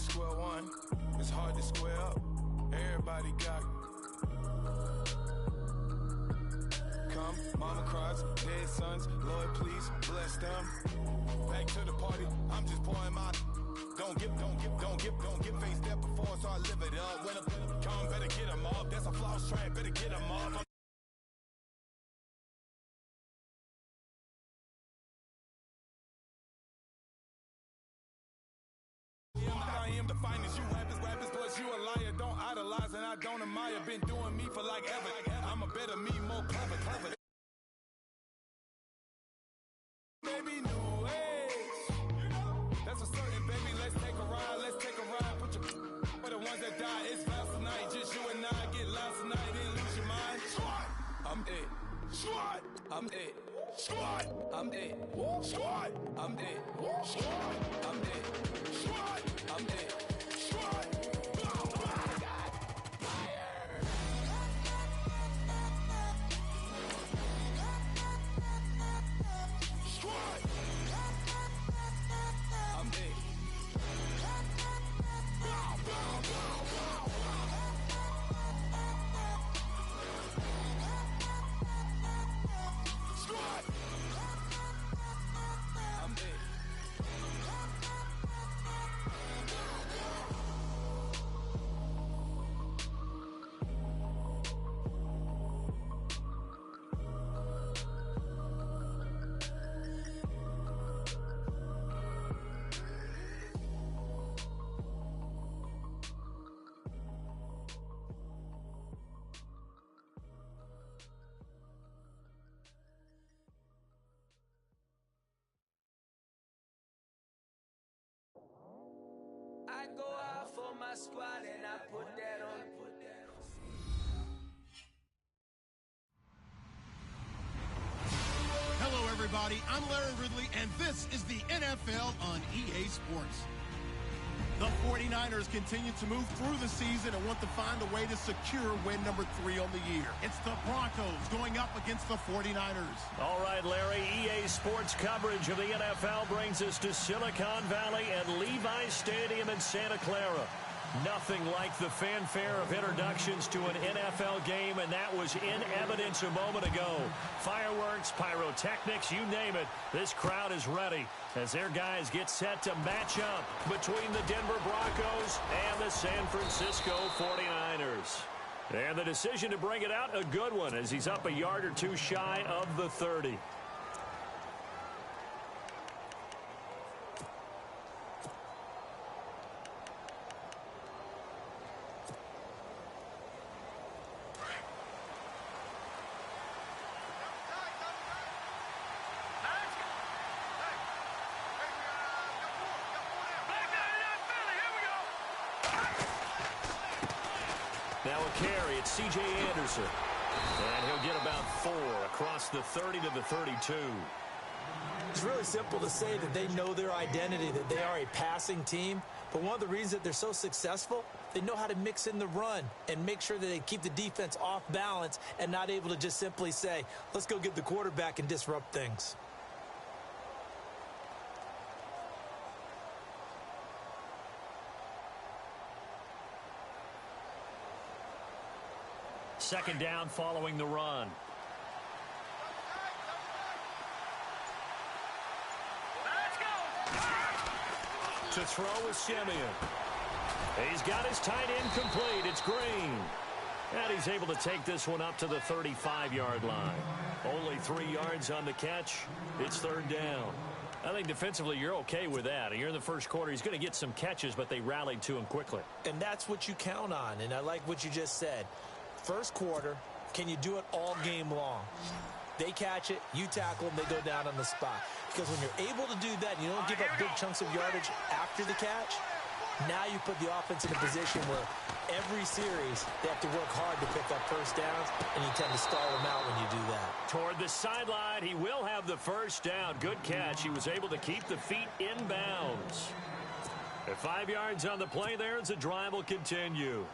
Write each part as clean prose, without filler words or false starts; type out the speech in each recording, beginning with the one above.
square one. It's hard to square up. Everybody got come, mama cries, dead sons. Lord, please bless them. Back to the party. I'm just pouring my. Don't get face step before, so I live it up. When I come, better get 'em up. That's a floss track, better get 'em up. I am the finest, you rappers, plus you a liar. Don't idolize and I don't admire. Been doing me for like ever. I'm a better me, more clever. Baby, new age. That's a certain baby. Let's take a ride. Put your for the ones that die. It's last night. Just you and I get lost tonight. Didn't lose your mind. Squad, I'm it. Squad, I'm it. Squad, I'm it. Squad, I'm it. Squad, I'm it. Squad, I'm it. Squad. I go out for my squad and I put that on. Hello, everybody. I'm Larry Ridley, and this is the NFL on EA Sports. The 49ers continue to move through the season and want to find a way to secure win number 3 on the year. It's the Broncos going up against the 49ers. All right, Larry, EA Sports coverage of the NFL brings us to Silicon Valley and Levi's Stadium in Santa Clara. Nothing like the fanfare of introductions to an NFL game, and that was in evidence a moment ago. Fireworks, pyrotechnics, you name it. This crowd is ready as their guys get set to match up between the Denver Broncos and the San Francisco 49ers. And the decision to bring it out, a good one, as he's up a yard or two shy of the 30. Now a carry, it's C.J. Anderson. And he'll get about 4 across the 30 to the 32. It's really simple to say that they know their identity, that they are a passing team. But one of the reasons that they're so successful, they know how to mix in the run and make sure that they keep the defense off balance and not able to just simply say, let's go get the quarterback and disrupt things. Second down following the run. To throw is Simeon. He's got his tight end complete. It's Green. And he's able to take this one up to the 35-yard line. Only 3 yards on the catch. It's third down. I think defensively you're okay with that. You're in the first quarter. He's going to get some catches, but they rallied to him quickly. And that's what you count on, and I like what you just said. First quarter, can you do it all game long? They catch it, you tackle them, they go down on the spot. Because when you're able to do that, you don't give up big chunks of yardage after the catch, now you put the offense in a position where every series they have to work hard to pick up first downs, and you tend to stall them out when you do that. Toward the sideline, he will have the first down. Good catch. He was able to keep the feet in bounds. At 5 yards on the play there, as the drive will continue.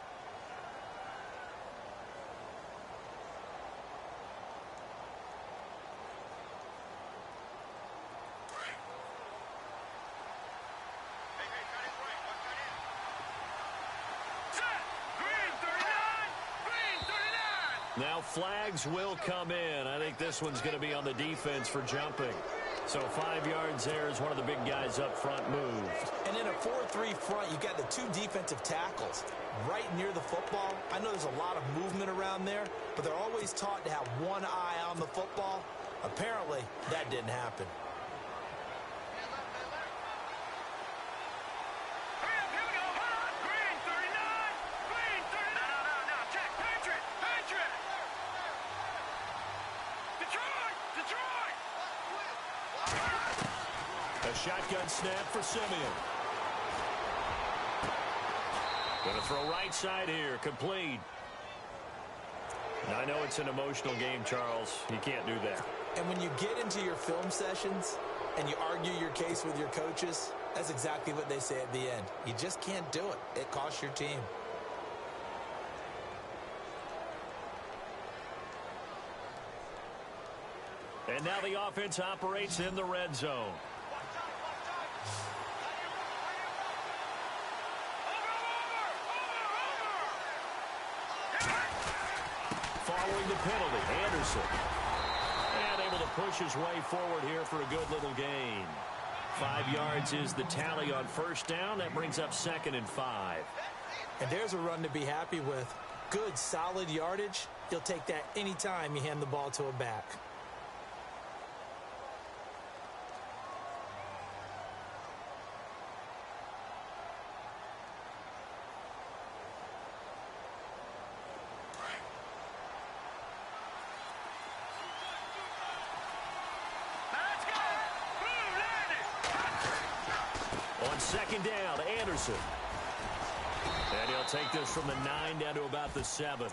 Now flags will come in. I think this one's going to be on the defense for jumping. So 5 yards there as one of the big guys up front moved. And in a 4-3 front, you got the 2 defensive tackles right near the football. I know there's a lot of movement around there, but they're always taught to have one eye on the football. Apparently, that didn't happen. A shotgun snap for Simeon. Going to throw right side here. Complete. Now, I know it's an emotional game, Charles. You can't do that. And when you get into your film sessions and you argue your case with your coaches, that's exactly what they say at the end. You just can't do it. It costs your team. And now the offense operates in the red zone. Following the penalty, Anderson. And able to push his way forward here for a good little gain. 5 yards is the tally on first down. That brings up 2nd and 5. And there's a run to be happy with. Good, solid yardage. You'll take that anytime you hand the ball to a back. On 2nd down, Anderson. And he'll take this from the 9 down to about the 7.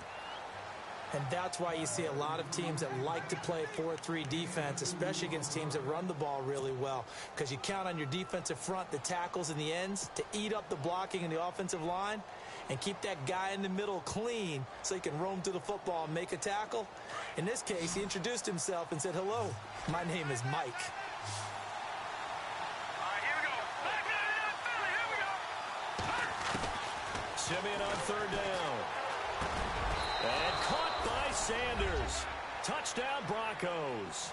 And that's why you see a lot of teams that like to play 4-3 defense, especially against teams that run the ball really well, because you count on your defensive front, the tackles and the ends, to eat up the blocking in the offensive line and keep that guy in the middle clean so he can roam through the football and make a tackle. In this case, he introduced himself and said, "Hello, my name is Mike." Simeon on 3rd down. And caught by Sanders. Touchdown Broncos.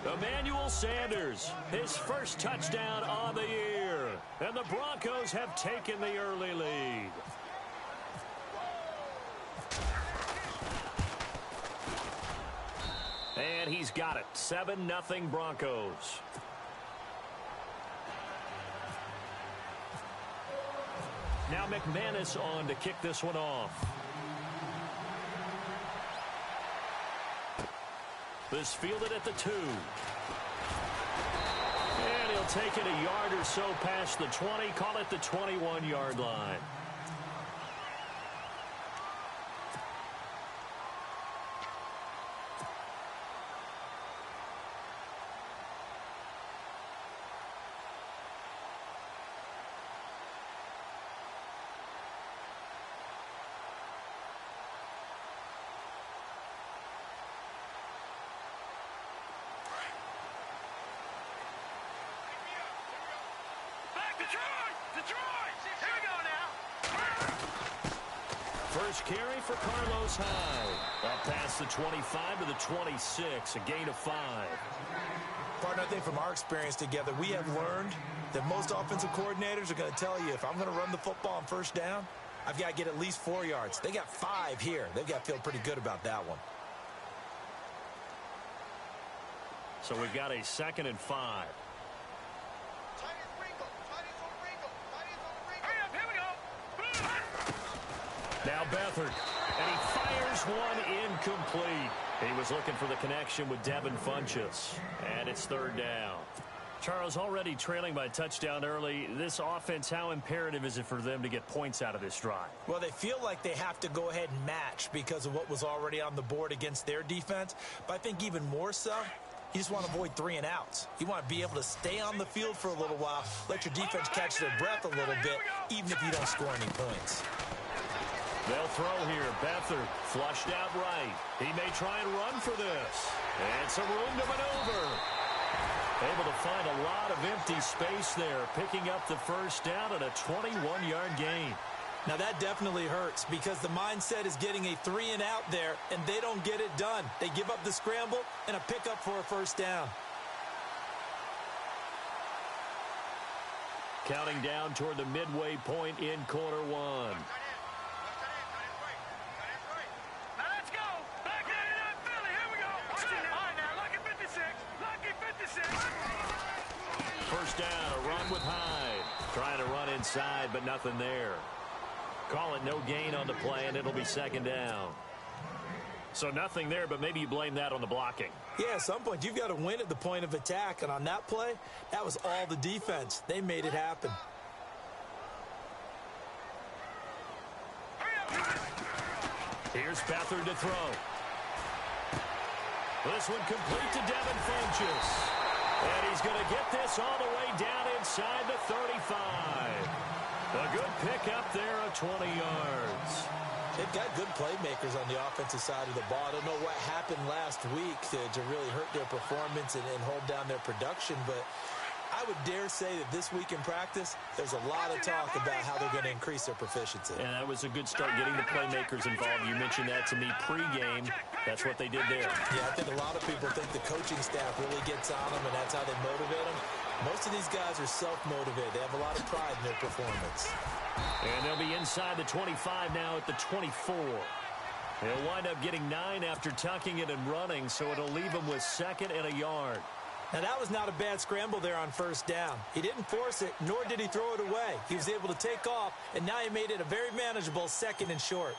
Emmanuel Sanders, his first touchdown on the year. And the Broncos have taken the early lead. And he's got it. 7-0 Broncos. Now McManus on to kick this one off. This fielded at the 2. And he'll take it a yard or so past the 20. Call it the 21-yard line. First carry for Carlos Hyde. Up past the 25 to the 26, a gain of 5. Partner, I think from our experience together, we have learned that most offensive coordinators are going to tell you, if I'm going to run the football on first down, I've got to get at least 4 yards. They got 5 here. They've got to feel pretty good about that one. So we've got a 2nd and 5. Now Beathard, and he fires one incomplete. He was looking for the connection with Devin Funchess, and it's 3rd down. Charles, already trailing by a touchdown early. This offense, how imperative is it for them to get points out of this drive? Well, they feel like they have to go ahead and match because of what was already on the board against their defense. But I think even more so, you just want to avoid 3 and outs. You want to be able to stay on the field for a little while, let your defense catch their breath a little bit, even if you don't score any points. They'll throw here. Beathard flushed out right. He may try and run for this. And some room to maneuver. Able to find a lot of empty space there, picking up the first down and a 21-yard gain. Now, that definitely hurts because the mindset is getting a 3-and-out there, and they don't get it done. They give up the scramble and a pickup for a first down. Counting down toward the midway point in quarter one. Let's go. Back in that Philly. Here we go. All right, now, lucky 56. Lucky 56. First down, a run with Hyde. Trying to run inside, but nothing there. Call it no gain on the play, and it'll be second down. So nothing there, but maybe you blame that on the blocking. Yeah, at some point, you've got to win at the point of attack. And on that play, that was all the defense. They made it happen. Here's Beathard to throw. This one complete to Devin Funchess. And he's going to get this all the way down inside the 35. A good pickup there of 20 yards. They've got good playmakers on the offensive side of the ball. I don't know what happened last week to really hurt their performance and hold down their production, but I would dare say that this week in practice, there's a lot of talk about how they're going to increase their proficiency. And that was a good start getting the playmakers involved. You mentioned that to me pregame. That's what they did there. Yeah, I think a lot of people think the coaching staff really gets on them, and that's how they motivate them. Most of these guys are self-motivated. They have a lot of pride in their performance. And they'll be inside the 25 now at the 24. They'll wind up getting 9 after tucking it and running, so it'll leave them with second and a yard. Now, that was not a bad scramble there on first down. He didn't force it, nor did he throw it away. He was able to take off, and now he made it a very manageable second and short.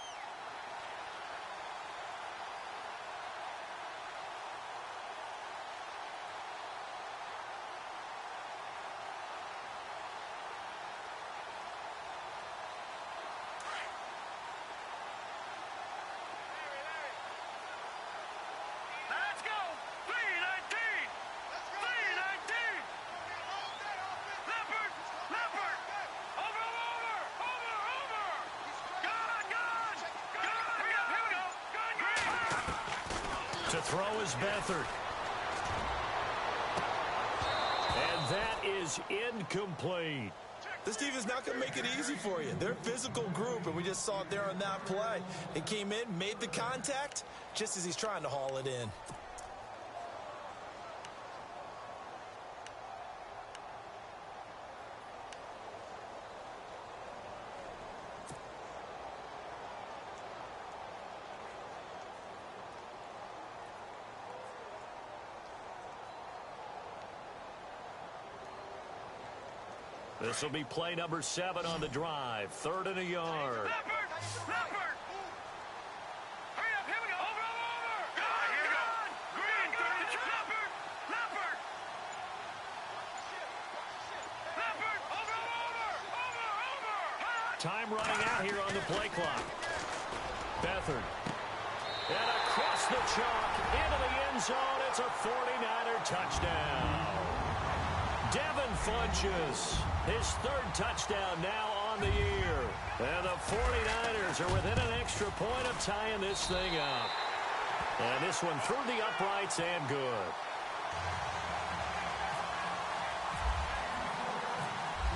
Let's go. 319. 319. Leopard. Leopard. Over. Gone. Here we go. Gone. Green. To throw is Beathard. And that is incomplete. This team is not going to make it easy for you. They're a physical group, and we just saw it there on that play. He came in, made the contact, just as he's trying to haul it in. This will be play number 7 on the drive. 3rd and a yard. Leopard. Hurry up. Here we go. Over. Gone. Here we go. Green. Leopard. Leopard. Over. Time running out here on the play clock. Beathard. And across the chalk into the end zone. It's a 49er touchdown. Devin Funchess, his 3rd touchdown now on the year. And the 49ers are within an extra point of tying this thing up. And this one through the uprights and good.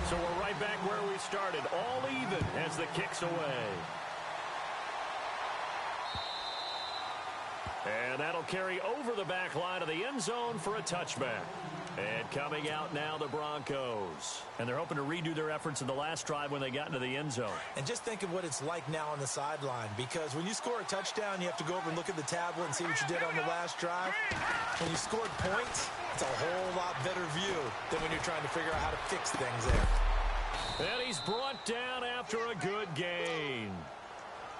So we're right back where we started, all even as the kick's away. And that'll carry over the back line of the end zone for a touchback. And coming out now, the Broncos. And they're hoping to redo their efforts in the last drive when they got into the end zone. And just think of what it's like now on the sideline, because when you score a touchdown, you have to go over and look at the tablet and see what you did on the last drive. When you scored points, it's a whole lot better view than when you're trying to figure out how to fix things there. And he's brought down after a good gain.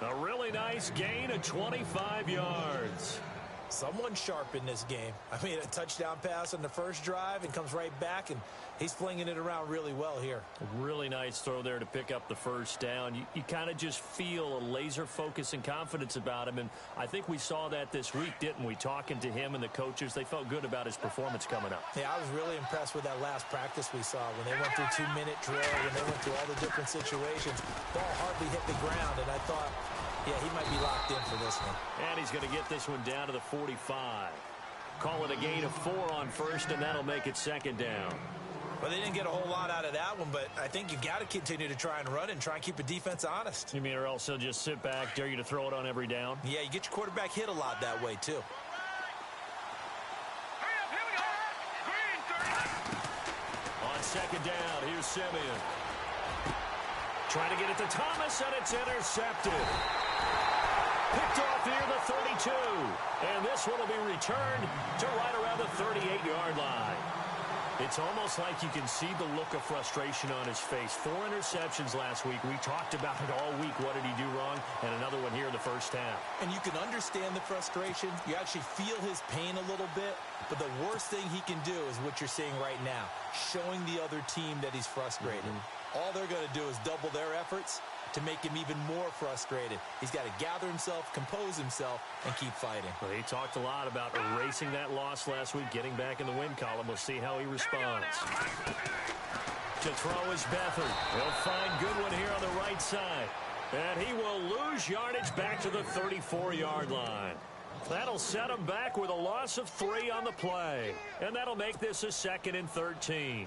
A really nice gain of 25 yards. Someone sharp in this game. I mean, a touchdown pass on the first drive and comes right back, and he's flinging it around really well here. A really nice throw there to pick up the first down. You kind of just feel a laser focus and confidence about him, and I think we saw that this week, didn't we? Talking to him and the coaches, they felt good about his performance coming up. Yeah, I was really impressed with that last practice we saw when they went through 2-minute drill, when they went through all the different situations. Ball hardly hit the ground, and I thought, yeah, he might be locked in for this one. And he's going to get this one down to the 45. Call it a gain of 4 on first, and that'll make it second down. But they didn't get a whole lot out of that that one, but I think you got to continue to try and run and try and keep the defense honest. You mean or else he'll just sit back, dare you to throw it on every down? Yeah, you get your quarterback hit a lot that way, too. On second down, here's Simeon. Trying to get it to Thomas, and it's intercepted. Picked off near the 32. And this one will be returned to right around the 38-yard line. It's almost like you can see the look of frustration on his face. 4 interceptions last week. We talked about it all week. What did he do wrong? And another one here in the first half. And you can understand the frustration. You actually feel his pain a little bit. But the worst thing he can do is what you're seeing right now, showing the other team that he's frustrated. All they're going to do is double their efforts to make him even more frustrated. He's got to gather himself, compose himself, and keep fighting. Well, he talked a lot about erasing that loss last week, getting back in the win column. We'll see how he responds. To throw is Beathard. He'll find Goodwin here on the right side. And he will lose yardage back to the 34-yard line. That'll set him back with a loss of 3 on the play. And that'll make this a 2nd and 13.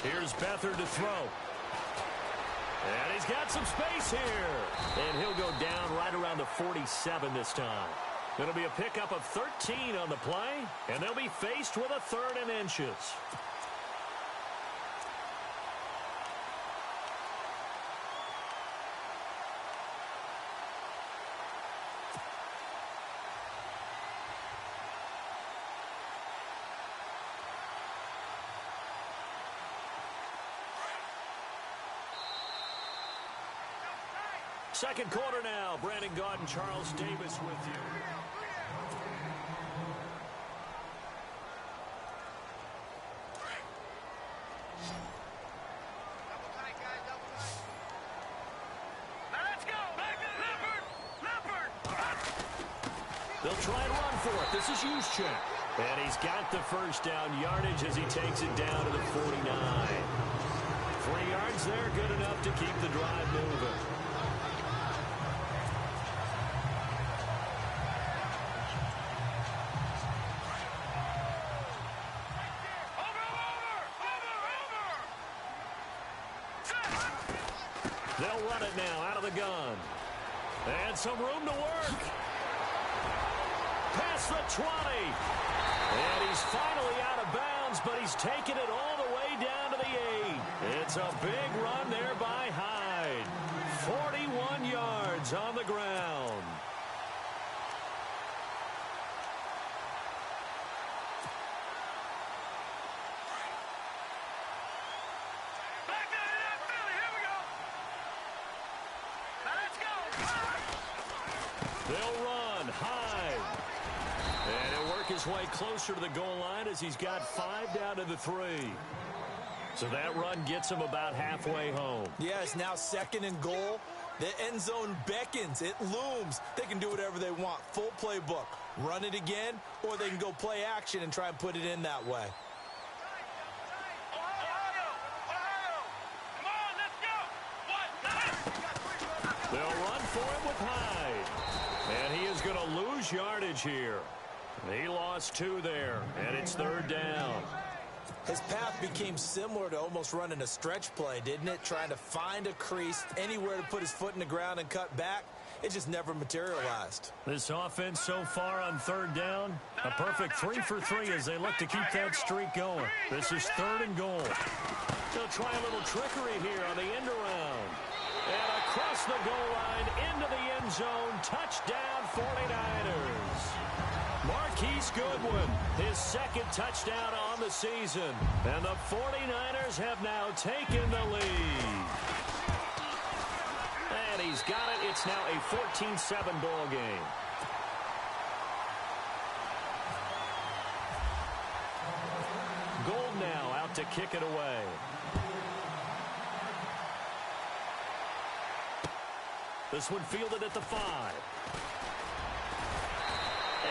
Here's Beathard to throw. And he's got some space here. And he'll go down right around the 47 this time. It'll be a pickup of 13 on the play, and they'll be faced with a 3rd and inches. Second quarter now. Brandon Gaudin, Charles Davis with you. Let's go. Leopard. They'll try and run for it. This is Juszczyk. And he's got the first down yardage as he takes it down to the 49. 3 yards there, good enough to keep the drive moving. They'll run it now out of the gun. And some room to work. Past the 20. And he's finally out of bounds, but he's taken it all the way down to the 8. It's a big run there by Hyde. 41 yards on the ground. They'll run. Hyde. And he'll work his way closer to the goal line as he's got 5 down to the 3. So that run gets him about halfway home. Yeah, it's now 2nd and goal. The end zone beckons. It looms. They can do whatever they want. Full playbook. Run it again, or they can go play action and try and put it in that way. They'll run for him with Hyde. And he is going to lose yardage here. He lost 2 there, and it's 3rd down. His path became similar to almost running a stretch play, didn't it? Trying to find a crease, anywhere to put his foot in the ground and cut back. It just never materialized. This offense so far on 3rd down, a perfect 3 for 3 as they look to keep that streak going. This is 3rd and goal. They'll try a little trickery here on the end around. And across the goal line into the end zone. Touchdown 49ers. Marquise Goodwin, his 2nd touchdown on the season. And the 49ers have now taken the lead. And he's got it. It's now a 14-7 ball game. Gold now out to kick it away. This one fielded at the 5.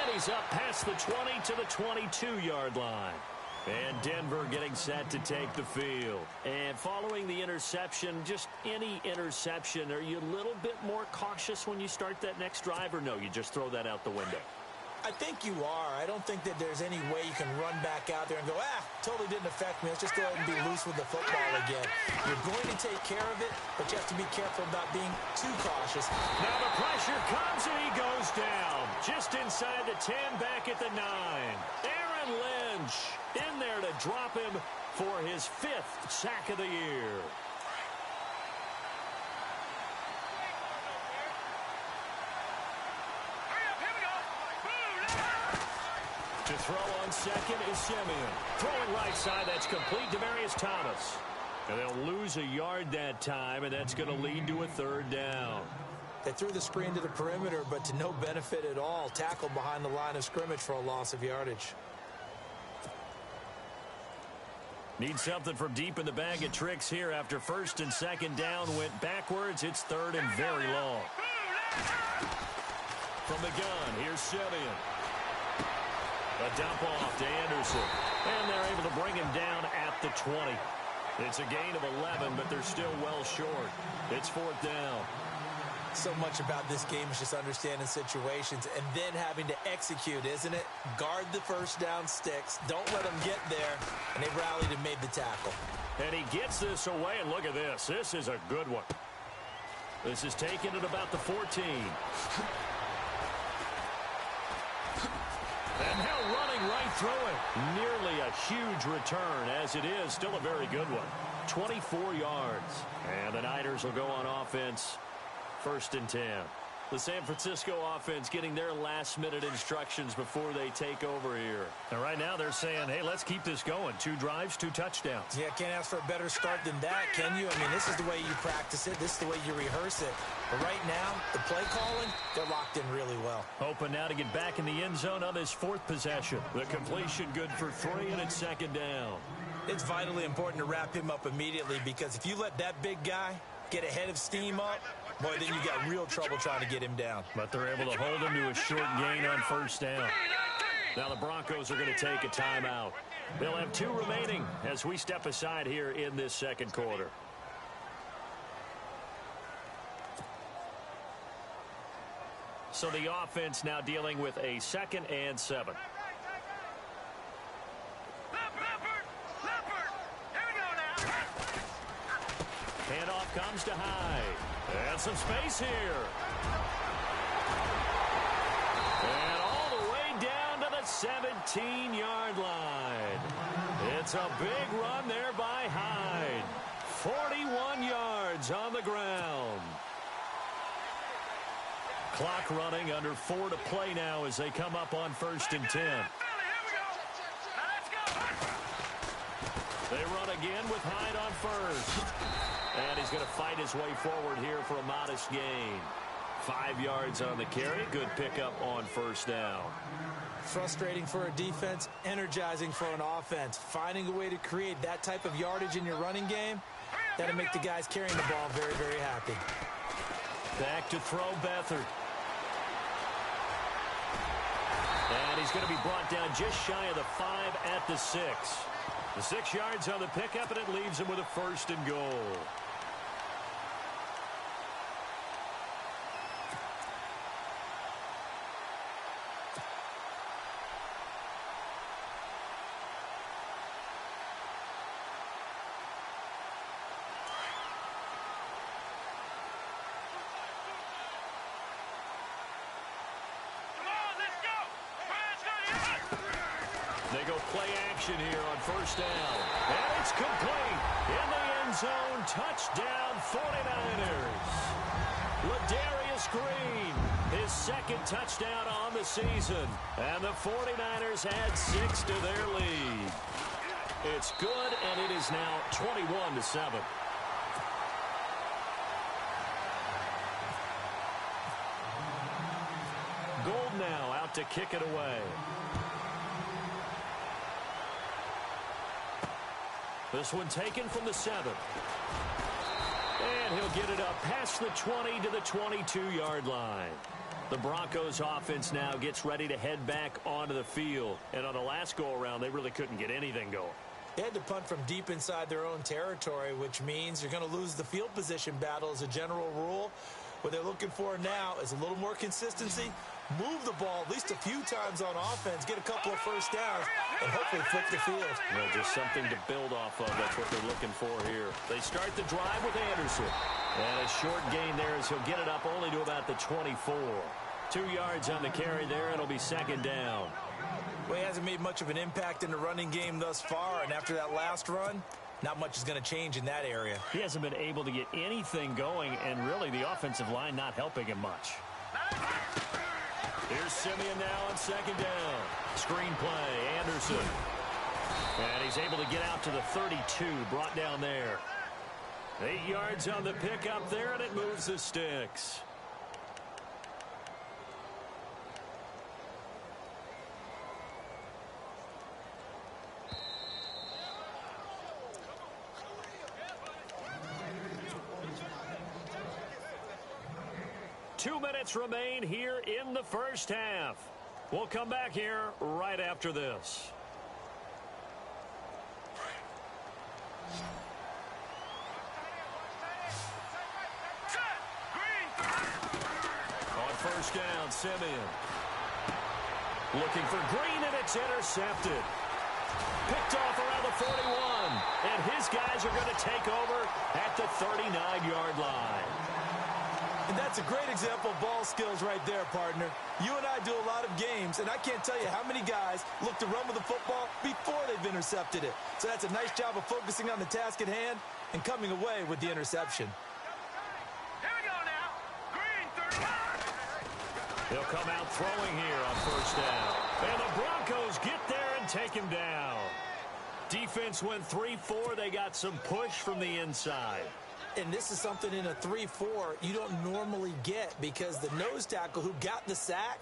And he's up past the 20 to the 22-yard line. And Denver getting set to take the field. And following the interception, just any interception, are you a little bit more cautious when you start that next drive, or no, you just throw that out the window? I think you are. I don't think that there's any way you can run back out there and go, totally didn't affect me. Let's just go ahead and be loose with the football again. You're going to take care of it, but you have to be careful about being too cautious. Now the pressure comes and he goes down. Just inside the 10, back at the 9. Aaron Lynch in there to drop him for his 5th sack of the year. To throw on second is Simeon. Throwing right side, that's complete to Demarius Thomas. And they'll lose a yard that time, and that's going to lead to a 3rd down. They threw the screen to the perimeter, but to no benefit at all. Tackle behind the line of scrimmage for a loss of yardage. Need something from deep in the bag of tricks here after 1st and 2nd down went backwards. It's 3rd and very long. From the gun, here's Simeon. A dump off to Anderson. And they're able to bring him down at the 20. It's a gain of 11, but they're still well short. It's 4th down. So much about this game is just understanding situations and then having to execute, isn't it? Guard the 1st down sticks. Don't let them get there. And they rallied and made the tackle. And he gets this away, and look at this. This is a good one. This is taken at about the 14. And now running right through it. Nearly a huge return, as it is still a very good one. 24 yards. And the Niners will go on offense. 1st and 10. The San Francisco offense getting their last-minute instructions before they take over here. And right now they're saying, hey, let's keep this going. 2 drives, 2 touchdowns. Yeah, can't ask for a better start than that, can you? I mean, this is the way you practice it. This is the way you rehearse it. But right now, the play calling, they're locked in really well. Hoping now to get back in the end zone on this 4th possession. The completion good for 3, and it's 2nd down. It's vitally important to wrap him up immediately, because if you let that big guy get ahead of steam up, boy, then you got real trouble trying to get him down. But they're able to hold him to a short gain on 1st down. Now the Broncos are going to take a timeout. They'll have 2 remaining as we step aside here in this 2nd quarter. So the offense now dealing with a 2nd and 7. Handoff comes to Hyde. And some space here. And all the way down to the 17-yard line. It's a big run there by Hyde. 41 yards on the ground. Clock running, under 4 to play now as they come up on 1st and 10. They run again with Hyde on 1st. And he's going to fight his way forward here for a modest gain. 5 yards on the carry. Good pickup on 1st down. Frustrating for a defense, energizing for an offense. Finding a way to create that type of yardage in your running game, that'll make the guys carrying the ball very, very happy. Back to throw Beathard. And he's going to be brought down just shy of the 5 at the 6. The 6 yards on the pickup, and it leaves him with a 1st and goal. They go play action here on 1st down. And it's complete. In the end zone, touchdown 49ers. Ladarius Green, his 2nd touchdown on the season. And the 49ers add 6 to their lead. It's good, and it is now 21-7. Gold now out to kick it away. This one taken from the 7. And he'll get it up past the 20 to the 22-yard line. The Broncos offense now gets ready to head back onto the field. And on the last go-around, they really couldn't get anything going. They had to punt from deep inside their own territory, which means you're going to lose the field position battle as a general rule. What they're looking for now is a little more consistency, move the ball at least a few times on offense, get a couple of first downs, and hopefully flip the field. Well, just something to build off of. That's what they're looking for here. They start the drive with Anderson. And a short gain there as he'll get it up only to about the 24. 2 yards on the carry there. It'll be second down. Well, he hasn't made much of an impact in the running game thus far, and after that last run, not much is going to change in that area. He hasn't been able to get anything going, and really the offensive line not helping him much. Here's Simeon now on second down. Screen play, Anderson. And he's able to get out to the 32, brought down there. 8 yards on the pickup there, and it moves the sticks. Two minutes remain here in the first half. We'll come back here right after this. On first down, Simeon. Looking for Green, and it's intercepted. Picked off around the 41. And his guys are going to take over at the 39-yard line. And that's a great example of ball skills right there, partner. You and I do a lot of games, and I can't tell you how many guys look to run with the football before they've intercepted it. So that's a nice job of focusing on the task at hand and coming away with the interception. Here we go now. Green, 35. He'll come out throwing here on first down. And the Broncos get there and take him down. Defense went 3-4. They got some push from the inside. And this is something in a 3-4 you don't normally get, because the nose tackle who got the sack,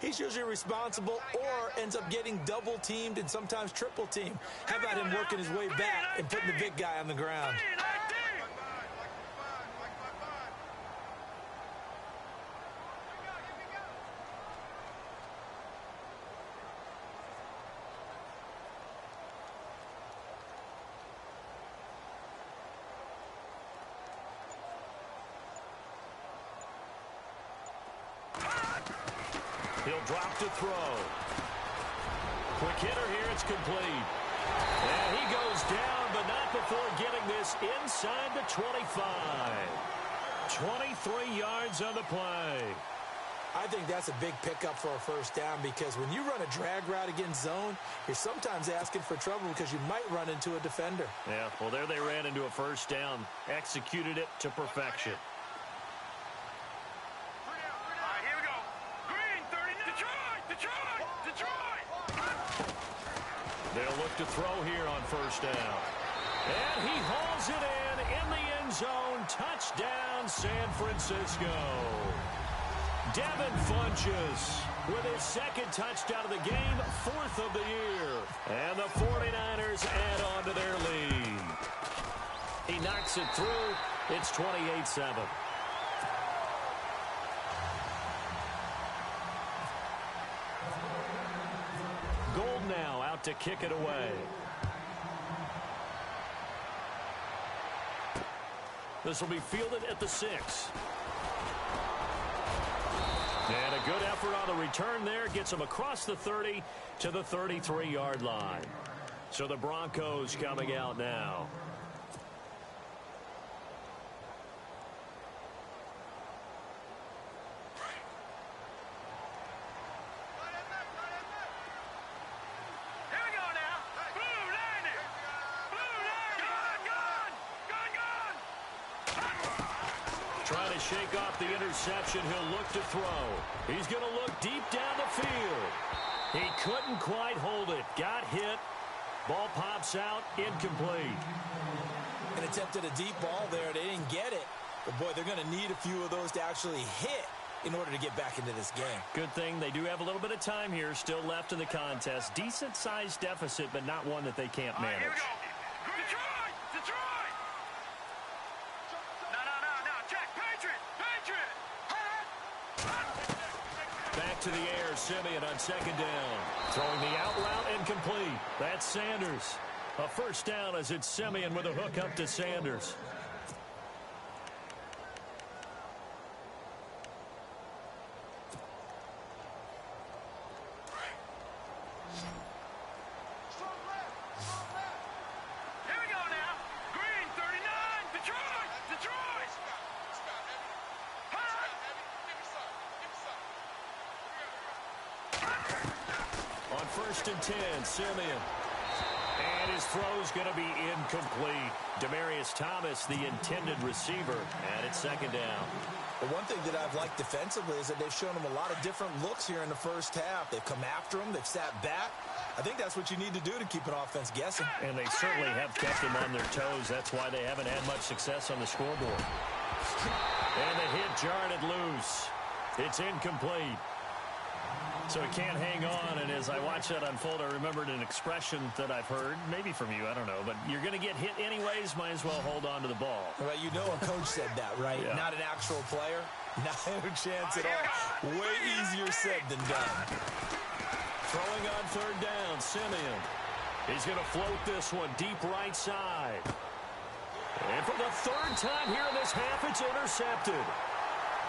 he's usually responsible or ends up getting double-teamed and sometimes triple-teamed. How about him working his way back and putting the big guy on the ground? He'll drop to throw. Quick hitter here, it's complete. And he goes down, but not before getting this inside the 25. 23 yards on the play. I think that's a big pickup for a first down, because when you run a drag route against zone, you're sometimes asking for trouble because you might run into a defender. Yeah, well, there they ran into a first down. Executed it to perfection. They'll look to throw here on first down. And he hauls it in the end zone. Touchdown, San Francisco. Devin Funchess with his second touchdown of the game, 4th of the year. And the 49ers add on to their lead. He knocks it through. It's 28-7. Gold now out to kick it away. This will be fielded at the 6. And a good effort on the return there. Gets him across the 30 to the 33-yard line. So the Broncos coming out now. Trying to shake off the interception. He'll look to throw. He's going to look deep down the field. He couldn't quite hold it. Got hit. Ball pops out. Incomplete. And attempted a deep ball there. They didn't get it. But, boy, they're going to need a few of those to actually hit in order to get back into this game. Good thing they do have a little bit of time here still left in the contest. Decent-sized deficit, but not one that they can't manage. Here we go. Detroit! Detroit! No, check. Patriot! to the air. Simeon on second down. Throwing the out route incomplete. That's Sanders. A first down as it's Simeon with a hook up to Sanders. First and 10, Simeon. And his throw's going to be incomplete. Demaryius Thomas, the intended receiver, and it's second down. The one thing that I've liked defensively is that they've shown him a lot of different looks here in the first half. They've come after him. They've sat back. I think that's what you need to do to keep an offense guessing. And they certainly have kept them on their toes. That's why they haven't had much success on the scoreboard. And the hit jarred it loose. It's incomplete. So he can't hang on, and as I watch that unfold, I remembered an expression that I've heard, maybe from you, I don't know, but you're going to get hit anyways, might as well hold on to the ball. Well, you know a coach said that, right? Yeah. Not an actual player. Not a chance at all. Way easier said than done. Throwing on third down, Simeon. He's going to float this one deep right side. And for the third time here in this half, it's intercepted.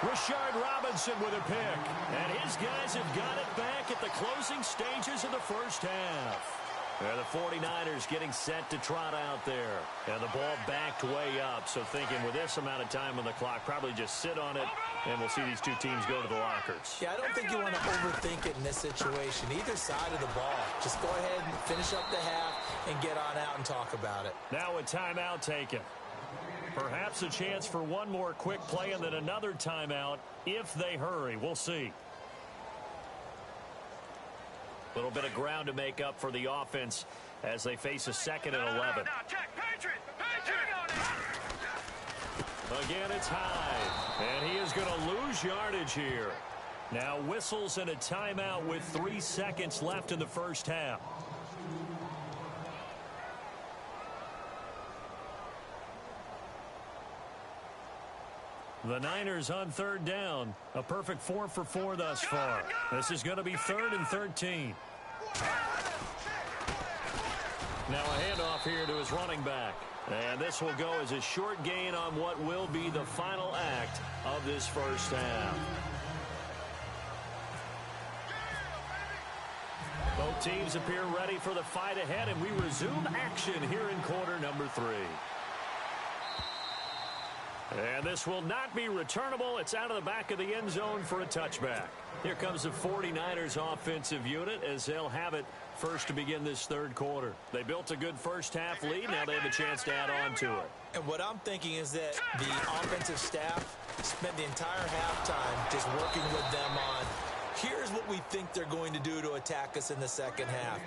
Rashard Robinson with a pick. And his guys have got it back at the closing stages of the first half. And the 49ers getting set to trot out there. And the ball backed way up. So thinking with this amount of time on the clock, probably just sit on it, and we'll see these two teams go to the lockers. Yeah, I don't think you want to overthink it in this situation. Either side of the ball. Just go ahead and finish up the half and get on out and talk about it. Now a timeout taken. Perhaps a chance for one more quick play and then another timeout if they hurry. We'll see. A little bit of ground to make up for the offense as they face a second and 11. Again, it's high. And he is going to lose yardage here. Now whistles and a timeout with 3 seconds left in the first half. The Niners on third down. A perfect 4 for 4 thus far. This is going to be 3rd and 13. Now a handoff here to his running back. And this will go as a short gain on what will be the final act of this first half. Both teams appear ready for the fight ahead, and we resume action here in quarter number 3. And this will not be returnable. It's out of the back of the end zone for a touchback. Here comes the 49ers offensive unit as they'll have it first to begin this third quarter. They built a good first half lead. Now they have a chance to add on to it. And what I'm thinking is that the offensive staff spent the entire halftime just working with them on, here's what we think they're going to do to attack us in the second half.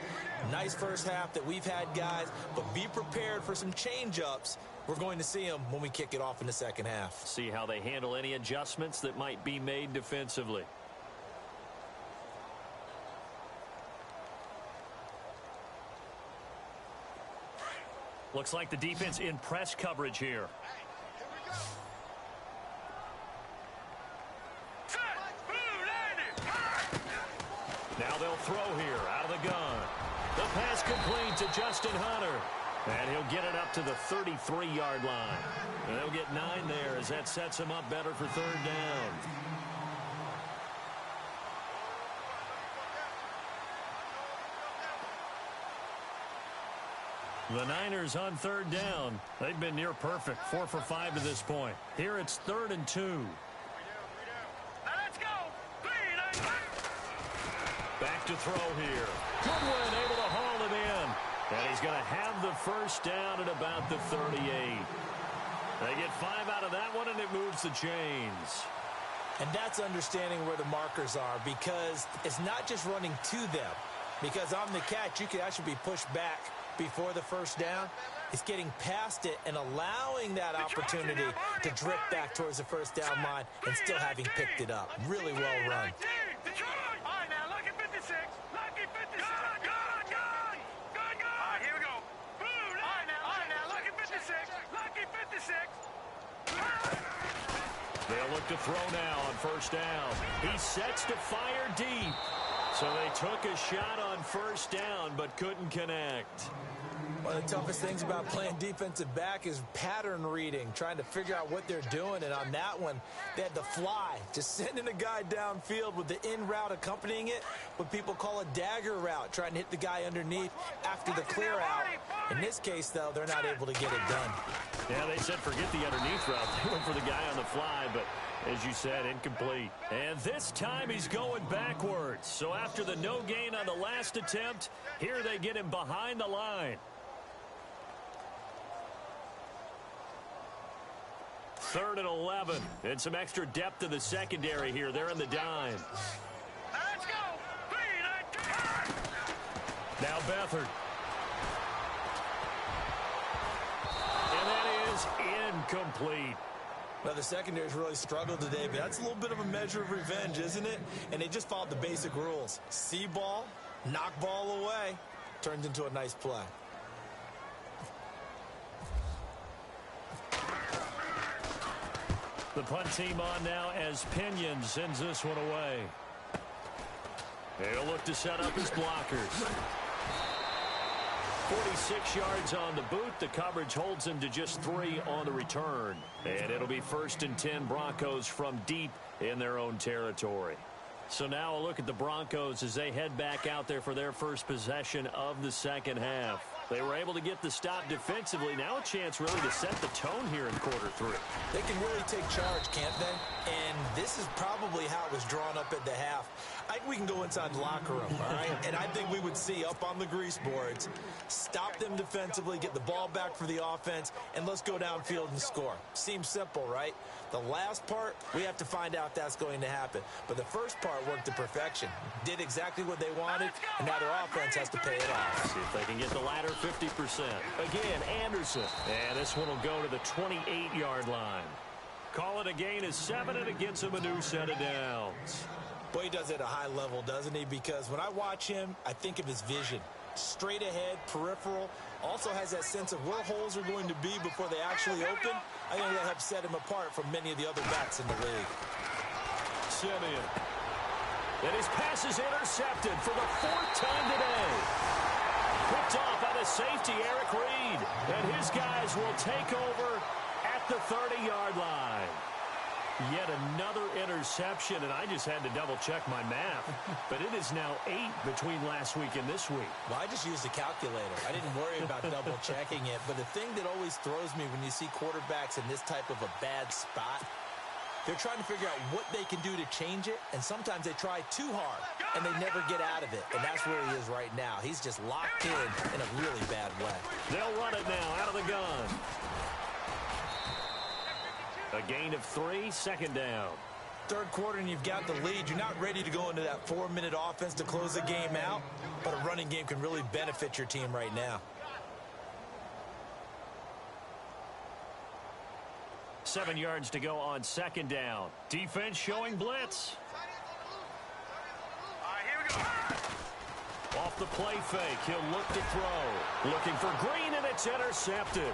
Nice first half that we've had, guys, but be prepared for some change-ups. We're going to see them when we kick it off in the second half. See how they handle any adjustments that might be made defensively. Looks like the defense in press coverage here. Now they'll throw here out of the gun. The pass complete to Justin Hunter. And he'll get it up to the 33-yard line. And they'll get 9 there as that sets him up better for third down. The Niners on third down. They've been near perfect. 4 for 5 to this point. Here it's 3rd and 2. Let's go. Back to throw here. Goodwin able to haul it in. And he's going to have the first down at about the 38. They get 5 out of that one, and it moves the chains. And that's understanding where the markers are, because it's not just running to them. Because on the catch, you could actually be pushed back before the first down. It's getting past it and allowing that opportunity to drift back towards the first down line and still having picked it up. Really well run. All right, now, lucky 56. Lucky 56. All right, here we go. All right, now, lucky 56. Lucky 56. They'll look to throw now on first down. He sets to fire deep. So they took a shot on first down but couldn't connect. One of the toughest things about playing defensive back is pattern reading, trying to figure out what they're doing. And on that one, they had the fly, just sending a guy downfield with the in route accompanying it, what people call a dagger route, trying to hit the guy underneath after the clear out. In this case, though, they're not able to get it done. Yeah, they said forget the underneath route. They went for the guy on the fly, but as you said, incomplete. And this time he's going backwards. So after the no gain on the last attempt, here they get him behind the line. 3rd and 11. And some extra depth to the secondary here. They're in the dime. Let's go. Now Beathard. And that is incomplete. Well, the secondary's really struggled today, but that's a little bit of a measure of revenge, isn't it? And they just followed the basic rules. See ball, knock ball away, turns into a nice play. The punt team on now as Pinion sends this one away. They'll look to set up his blockers. 46 yards on the boot. The coverage holds him to just 3 on the return. And it'll be 1st and 10 Broncos from deep in their own territory. So now a look at the Broncos as they head back out there for their first possession of the second half. They were able to get the stop defensively. Now a chance really to set the tone here in quarter 3. They can really take charge, can't they? And this is probably how it was drawn up at the half. I think we can go inside the locker room, all right? And I think we would see up on the grease boards, stop them defensively, get the ball back for the offense, and let's go downfield and score. Seems simple, right? The last part, we have to find out if that's going to happen. But the first part worked to perfection. Did exactly what they wanted, and now their offense has to pay it off. See if they can get the latter 50%. Again, Anderson. And this one will go to the 28-yard line. Call it a gain of 7, and it gets him a new set of downs. Boy, he does it at a high level, doesn't he? Because when I watch him, I think of his vision. Straight ahead, peripheral. Also has that sense of where holes are going to be before they actually open. I think that helps set him apart from many of the other backs in the league. Simeon. And his pass is intercepted for the 4th time today. Picked off by the safety, Eric Reed. And his guys will take over at the 30-yard line. Yet another interception, and I just had to double-check my math. But it is now 8 between last week and this week. Well, I just used a calculator. I didn't worry about double-checking it. But the thing that always throws me when you see quarterbacks in this type of a bad spot, they're trying to figure out what they can do to change it, and sometimes they try too hard, and they never get out of it. And that's where he is right now. He's just locked in a really bad way. They'll run it now out of the gun. A gain of 3, 2nd down. 3rd quarter and you've got the lead. You're not ready to go into that 4-minute offense to close the game out, but a running game can really benefit your team right now. 7 yards to go on 2nd down. Defense showing blitz. Here we go. Off the play fake, he'll look to throw. Looking for Green, and it's intercepted.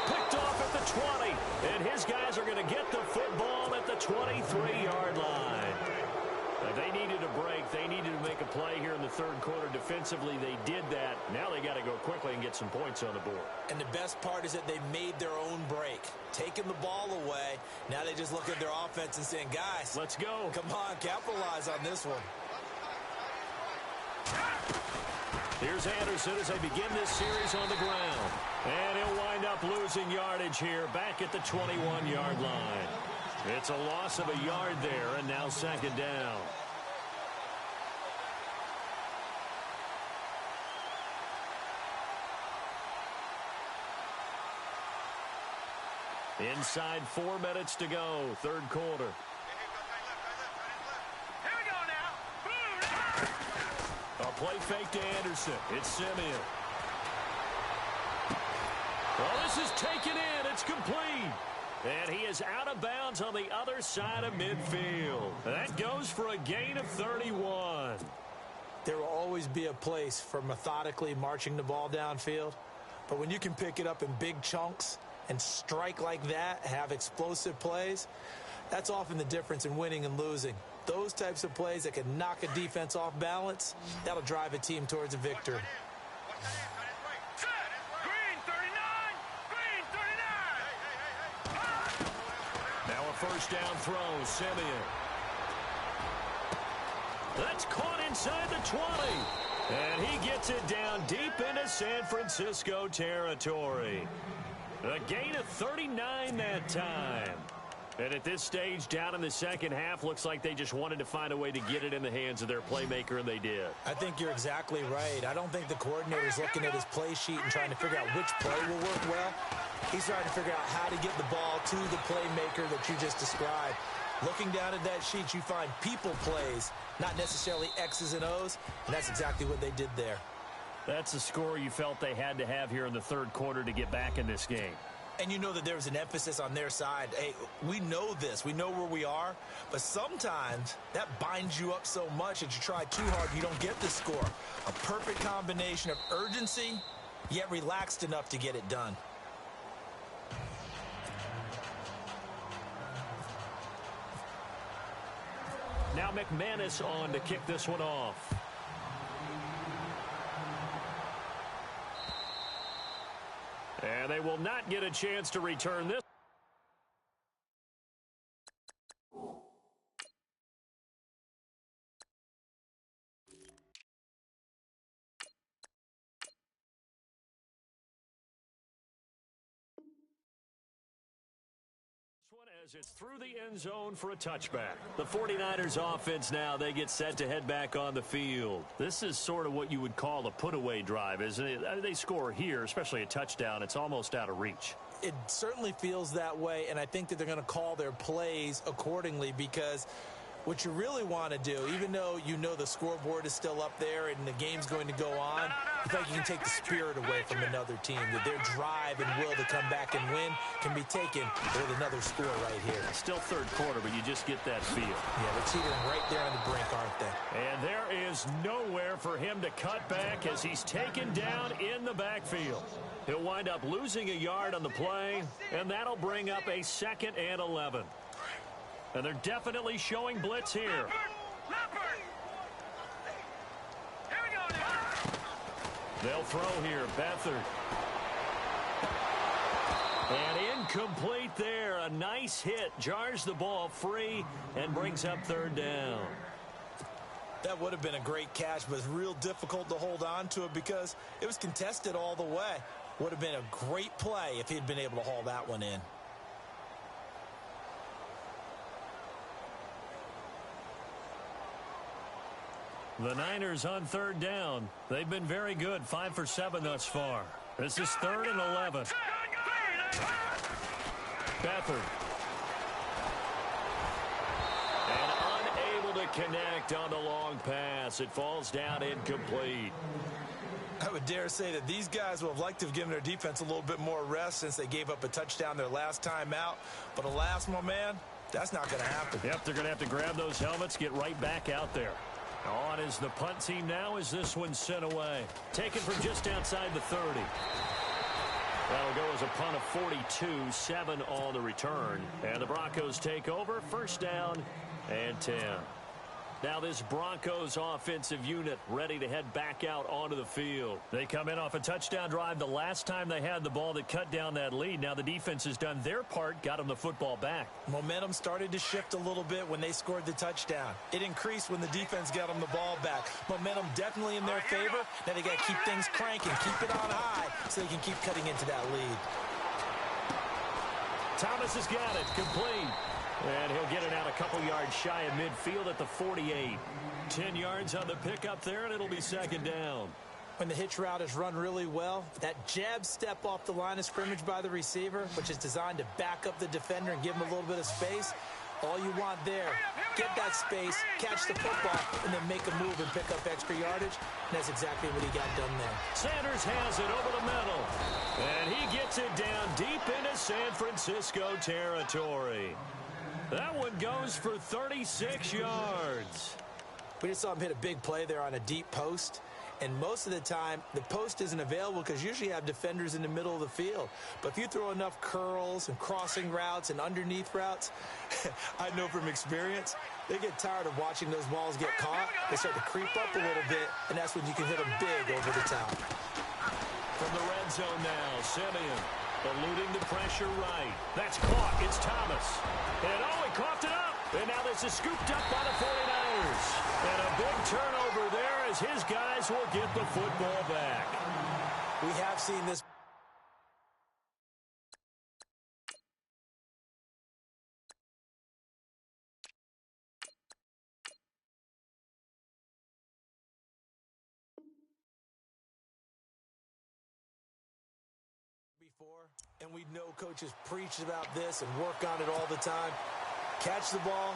Picked off at the 20, and his guys are going to get the football at the 23-yard line. They needed a break. They needed to make a play here in the 3rd quarter. Defensively, they did that. Now they got to go quickly and get some points on the board. And the best part is that they made their own break, taking the ball away. Now they just look at their offense and saying, guys, let's go. Come on, capitalize on this one. Here's Anderson as they begin this series on the ground. And he'll wind up losing yardage here back at the 21-yard line. It's a loss of a yard there, and now 2nd down. Inside 4 minutes to go, 3rd quarter. Here we go now. A play fake to Anderson. It's Simeon. Well, this is taken in. It's complete. And he is out of bounds on the other side of midfield. That goes for a gain of 31. There will always be a place for methodically marching the ball downfield. But when you can pick it up in big chunks and strike like that, have explosive plays, That's often the difference in winning and losing. Those types of plays that can knock a defense off balance, that'll drive a team towards a victory. Green 39! Green 39! Now a first down throw, Simeon. That's caught inside the 20. And he gets it down deep into San Francisco territory. A gain of 39 that time. And at this stage, down in the second half, looks like they just wanted to find a way to get it in the hands of their playmaker, and they did. I think you're exactly right. I don't think the coordinator's looking at his play sheet and trying to figure out which play will work well. He's trying to figure out how to get the ball to the playmaker that you just described. Looking down at that sheet, you find people plays, not necessarily X's and O's, and that's exactly what they did there. That's the score you felt they had to have here in the third quarter to get back in this game. And you know that there was an emphasis on their side. Hey, we know this. We know where we are. But sometimes that binds you up so much that you try too hard, you don't get the score. A perfect combination of urgency, yet relaxed enough to get it done. Now McManus on to kick this one off. And they will not get a chance to return this. As it's through the end zone for a touchback. The 49ers offense now, they get set to head back on the field. This is sort of what you would call a put-away drive, isn't it? They score here, especially a touchdown. It's almost out of reach. It certainly feels that way, and I think that they're going to call their plays accordingly because what you really want to do, even though you know the scoreboard is still up there and the game's going to go on, I think you can take the spirit away from another team, that their drive and will to come back and win can be taken with another score right here. Still third quarter, but you just get that feel. Yeah, they're teetering right there on the brink, aren't they? And there is nowhere for him to cut back as he's taken down in the backfield. He'll wind up losing a yard on the play, and that'll bring up a 2nd and 11. And they're definitely showing blitz here. Leopard! Here we go now. They'll throw here. Beathard. And incomplete there. A nice hit. Jars the ball free and brings up 3rd down. That would have been a great catch, but it's real difficult to hold on to it because it was contested all the way. Would have been a great play if he'd been able to haul that one in. The Niners on 3rd down. They've been very good. 5 for 7 thus far. This is 3rd and 11. Beathard. And unable to connect on the long pass. It falls down incomplete. I would dare say that these guys would have liked to have given their defense a little bit more rest since they gave up a touchdown their last time out. But alas, my man, that's not going to happen. Yep, they're going to have to grab those helmets, get right back out there. On is the punt team now as this one's sent away. Taken from just outside the 30. That'll go as a punt of 42, 7 on the return. And the Broncos take over, 1st down and 10. Now this Broncos offensive unit ready to head back out onto the field. They come in off a touchdown drive the last time they had the ball that cut down that lead. Now the defense has done their part, got them the football back. Momentum started to shift a little bit when they scored the touchdown. It increased when the defense got them the ball back. Momentum definitely in their favor. Now they got to keep things cranking, keep it on high so they can keep cutting into that lead. Thomas has got it, complete. And he'll get it out a couple yards shy of midfield at the 48. 10 yards on the pickup there, and it'll be 2nd down. When the hitch route is run really well, that jab step off the line of scrimmage by the receiver, which is designed to back up the defender and give him a little bit of space, all you want there, get that space, catch the football, and then make a move and pick up extra yardage. And that's exactly what he got done there. Sanders has it over the middle. And he gets it down deep into San Francisco territory. That one goes for 36 yards. We just saw him hit a big play there on a deep post. And most of the time, the post isn't available because usually you have defenders in the middle of the field. But if you throw enough curls and crossing routes and underneath routes, I know from experience, they get tired of watching those balls get caught. They start to creep up a little bit, and that's when you can hit them big over the top. From the red zone now, Simeon eluding the pressure right. That's caught. It's Thomas. And he coughed it up. And now this is scooped up by the 49ers. And a big turnover there as his guys will get the football back. We have seen this before, and we know coaches preach about this and work on it all the time. Catch the ball.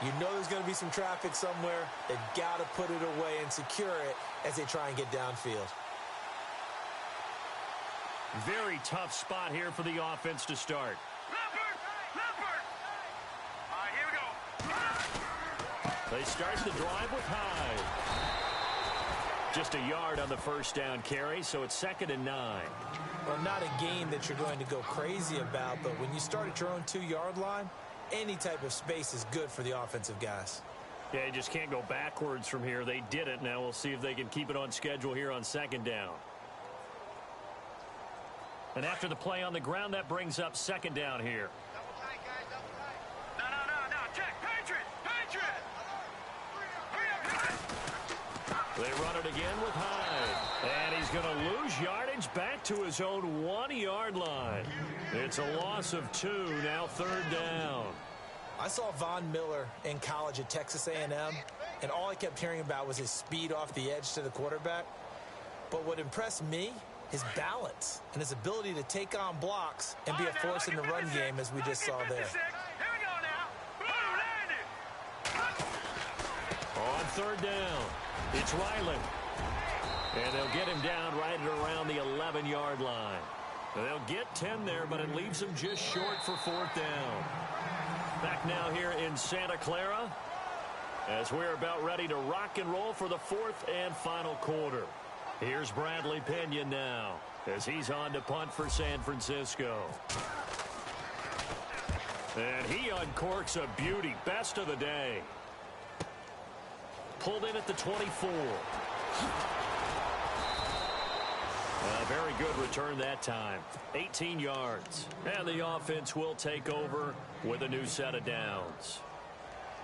You know there's going to be some traffic somewhere. They've got to put it away and secure it as they try and get downfield. Very tough spot here for the offense to start. Leopard! All right, here we go. They start the drive with Hyde. Just a yard on the first down carry, so it's 2nd and 9. Well, not a game that you're going to go crazy about, but when you start at your own 2-yard line, any type of space is good for the offensive guys. Yeah, you just can't go backwards from here. They did it. Now we'll see if they can keep it on schedule here on 2nd down. And after the play on the ground, that brings up 2nd down here. Double tight, guys, double tight. No. Check. Patriot! Hurry up. They run it again with Hyde. And he's going to lose yardage back to his own 1-yard line. It's a loss of 2, now 3rd down. I saw Von Miller in college at Texas A&M, and all I kept hearing about was his speed off the edge to the quarterback. But what impressed me, his balance and his ability to take on blocks and be a force in the run game, as we just saw there. Here we go now. On 3rd down, it's Ryland. And they'll get him down right at around the 11-yard line. They'll get 10 there, but it leaves them just short for 4th down. Back now here in Santa Clara as we're about ready to rock and roll for the 4th and final quarter. Here's Bradley Pena now as he's on to punt for San Francisco. And he uncorks a beauty. Best of the day. Pulled in at the 24. A very good return that time. 18 yards. And the offense will take over with a new set of downs.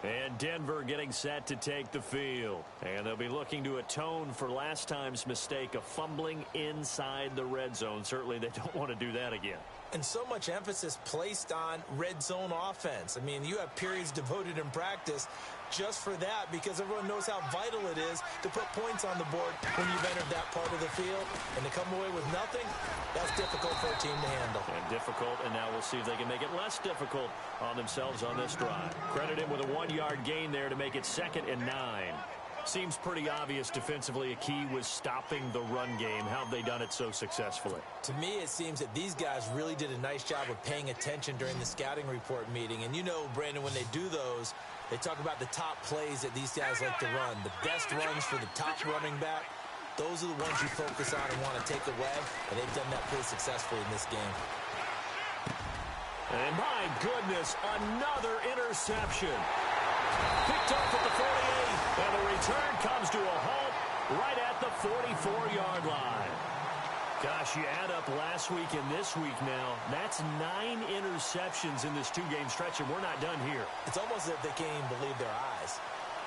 And Denver getting set to take the field. And they'll be looking to atone for last time's mistake of fumbling inside the red zone. Certainly they don't want to do that again. And so much emphasis placed on red zone offense. I mean, you have periods devoted in practice just for that because everyone knows how vital it is to put points on the board when you've entered that part of the field. And to come away with nothing, that's difficult for a team to handle. And difficult, and now we'll see if they can make it less difficult on themselves on this drive. Credit him with a 1-yard gain there to make it 2nd and 9. Seems pretty obvious defensively a key was stopping the run game. How have they done it so successfully? To me, it seems that these guys really did a nice job of paying attention during the scouting report meeting. And you know, Brandon, when they do those, they talk about the top plays that these guys like to run. The best runs for the top running back. Those are the ones you focus on and want to take away. And they've done that pretty successfully in this game. And my goodness, another interception. Picked off at the 48. And the return comes to a halt right at the 44-yard line. Gosh, you add up last week and this week now, that's 9 interceptions in this 2-game stretch, and we're not done here. It's almost as if they can't even believe their eyes.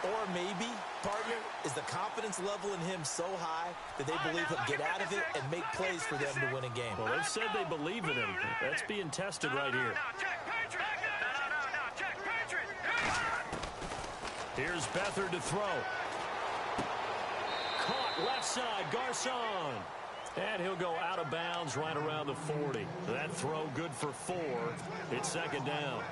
Or maybe, partner, is the confidence level in him so high that they believe he'll get out of it and make plays for them to win a game. Well, they've said they believe in him. That's being tested right here. Here's Beathard to throw. Caught left side, Garcon. And he'll go out of bounds right around the 40. That throw good for 4. It's 2nd down.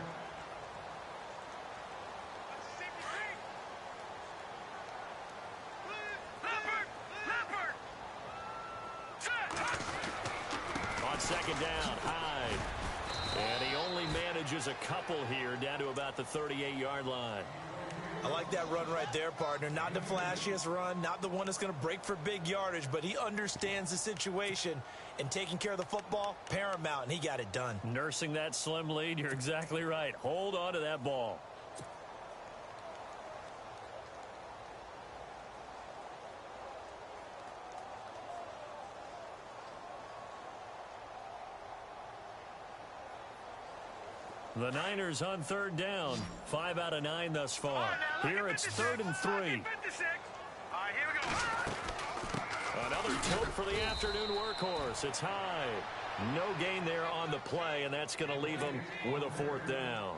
On 2nd down, Hyde. And he only manages a couple here down to about the 38-yard line. I like that run right there, partner. Not the flashiest run, not the one that's going to break for big yardage, but he understands the situation, and taking care of the football, paramount, and he got it done. Nursing that slim lead, you're exactly right. Hold on to that ball. The Niners on third down. 5 out of 9 thus far. Here it's 3rd and 3. All right, here we go. Another tilt for the afternoon workhorse. It's high. No gain there on the play, and that's going to leave him with a 4th down.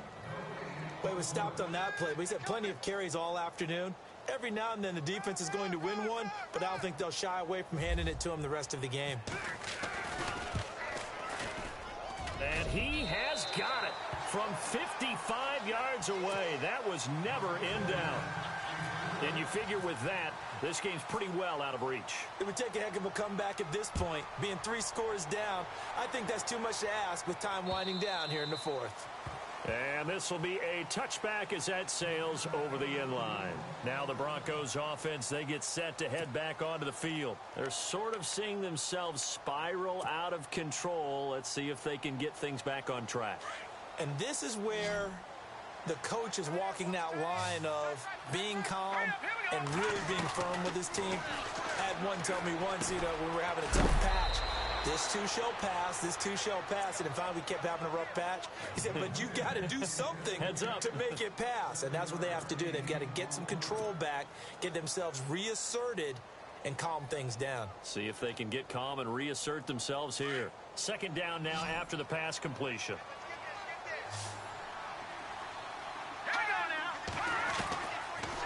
Well, he was stopped on that play, but he's had plenty of carries all afternoon. Every now and then the defense is going to win one, but I don't think they'll shy away from handing it to him the rest of the game. And he has got it from 55 yards away. That was never in doubt. And you figure with that, this game's pretty well out of reach. It would take a heck of a comeback at this point. Being 3 scores down, I think that's too much to ask with time winding down here in the 4th. And this will be a touchback as that sails over the end line. Now the Broncos offense, they get set to head back onto the field. They're sort of seeing themselves spiral out of control. Let's see if they can get things back on track. And this is where the coach is walking that line of being calm and really being firm with his team. I had one tell me once, when we were having a tough patch, this too shall pass, this too shall pass. And finally we kept having a rough patch. He said, but you got to do something to make it pass. And that's what they have to do. They've got to get some control back, get themselves reasserted, and calm things down. See if they can get calm and reassert themselves here. 2nd down now after the pass completion.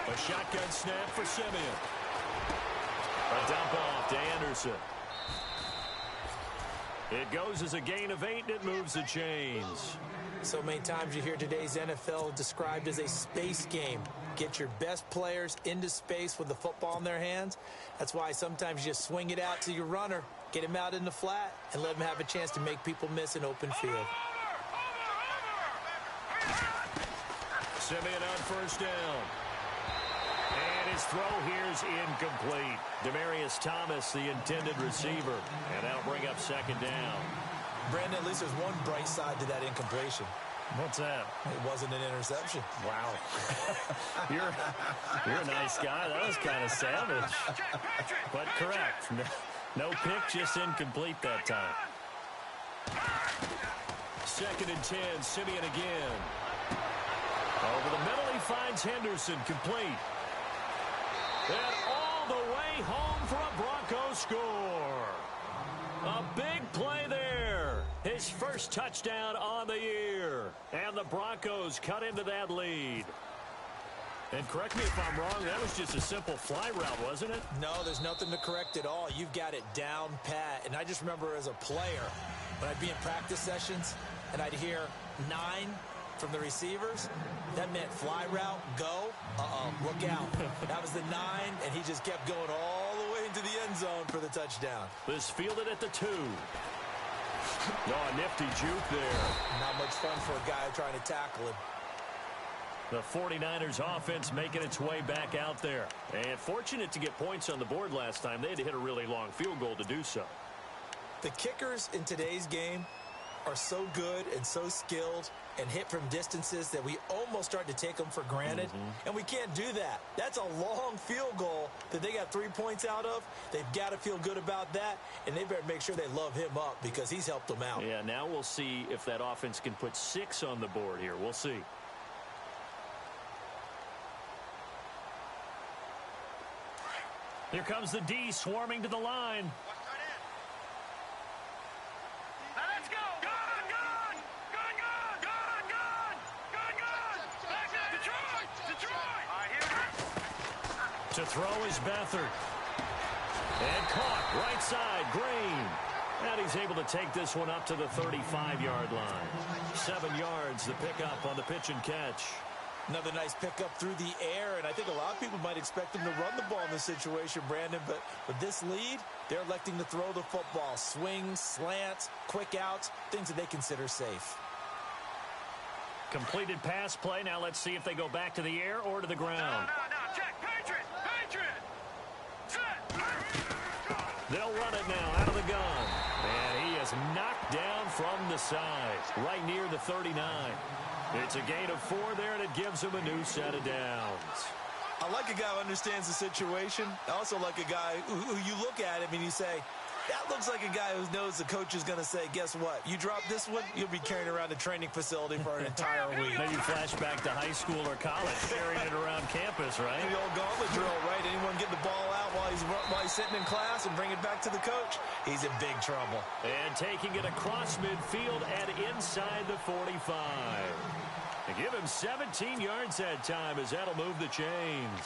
A shotgun snap for Simeon. A dump off to Anderson. It goes as a gain of 8, and it moves the chains. So many times you hear today's NFL described as a space game. Get your best players into space with the football in their hands. That's why sometimes you just swing it out to your runner, get him out in the flat, and let him have a chance to make people miss an open field. Simeon on 1st down. And his throw here's incomplete. Demaryius Thomas, the intended receiver. And that'll bring up 2nd down. Brandon, at least there's one bright side to that incompletion. What's that? It wasn't an interception. Wow. You're a nice guy. That was kind of savage. But correct. No pick, just incomplete that time. 2nd and 10, Simeon again. Over the middle, he finds Henderson, complete. And all the way home for a Broncos score. A big play there. His first touchdown on the year. And the Broncos cut into that lead. And correct me if I'm wrong, that was just a simple fly route, wasn't it? No, there's nothing to correct at all. You've got it down pat. And I just remember as a player, when I'd be in practice sessions, and I'd hear 9 from the receivers, that meant fly route, go, look out. That was the 9, and he just kept going all the way into the end zone for the touchdown. This fielded at the 2. Oh, a nifty juke there. Not much fun for a guy trying to tackle him. The 49ers offense making its way back out there. And fortunate to get points on the board last time. They had to hit a really long field goal to do so. The kickers in today's game are so good and so skilled and hit from distances that we almost start to take them for granted. And we can't do that. That's a long field goal that they got 3 points out of. They've got to feel good about that, and they better make sure they love him up because he's helped them out. Yeah, now we'll see if that offense can put 6 on the board here. We'll see. Here comes the D swarming to the line. Let's go! Gun! Gun! Gun! Gun! Gun! Gun! Gun! Back to Detroit! Detroit! All right, here we go. To throw is Beathard. And caught right side, Green. And he's able to take this one up to the 35-yard line. 7 yards, the pickup on the pitch and catch. Another nice pickup through the air, and I think a lot of people might expect them to run the ball in this situation, Brandon, but with this lead, they're electing to throw the football. Swings, slants, quick outs, things that they consider safe. Completed pass play. Now let's see if they go back to the air or to the ground. No, check. Patriot. Set. They'll run it now out of the gun. And he is knocked down from the side, right near the 39. It's a gain of 4 there, and it gives him a new set of downs. I like a guy who understands the situation. I also like a guy who you look at him and you say, that looks like a guy who knows the coach is going to say, guess what? You drop this one, you'll be carrying around the training facility for an entire week. Maybe flash back to high school or college, carrying it around campus, right? The old gauntlet drill, right? Anyone get the ball out while he's sitting in class and bring it back to the coach? He's in big trouble. And taking it across midfield and inside the 45. To give him 17 yards that time, as that'll move the chains.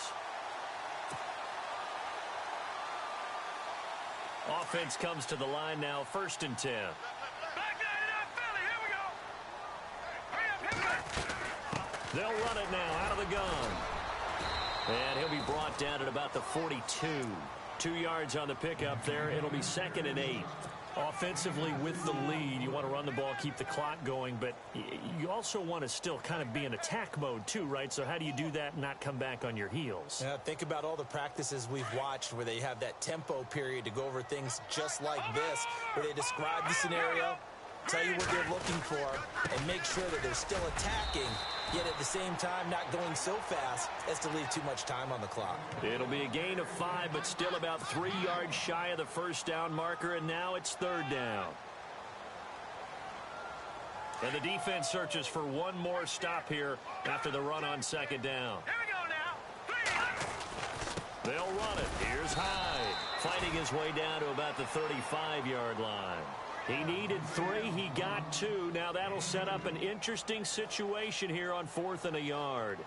Offense comes to the line now, 1st and 10. Back that it up, Philly. Here we go. Hurry up. They'll run it now out of the gun. And he'll be brought down at about the 42. 2 yards on the pickup there. It'll be 2nd and 8. Offensively with the lead, you want to run the ball, keep the clock going, but you also want to still kind of be in attack mode too, right? So how do you do that and not come back on your heels? Yeah, think about all the practices we've watched where they have that tempo period to go over things just like this, where they describe the scenario, tell you what they're looking for, and make sure that they're still attacking, yet at the same time not going so fast as to leave too much time on the clock. It'll be a gain of 5, but still about 3 yards shy of the first down marker, and now it's 3rd down. And the defense searches for one more stop here after the run on 2nd down. Here we go now. They'll run it. Here's Hyde, fighting his way down to about the 35-yard line. He needed 3. He got 2. Now that'll set up an interesting situation here on 4th and a yard.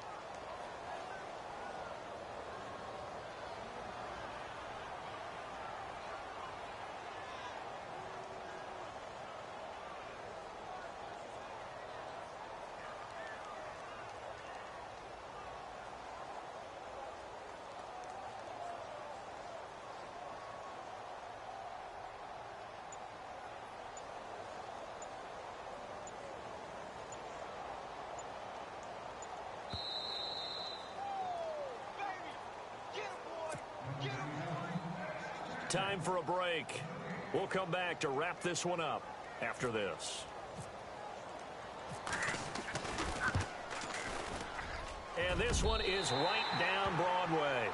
Time for a break. We'll come back to wrap this one up after this. And this one is right down Broadway.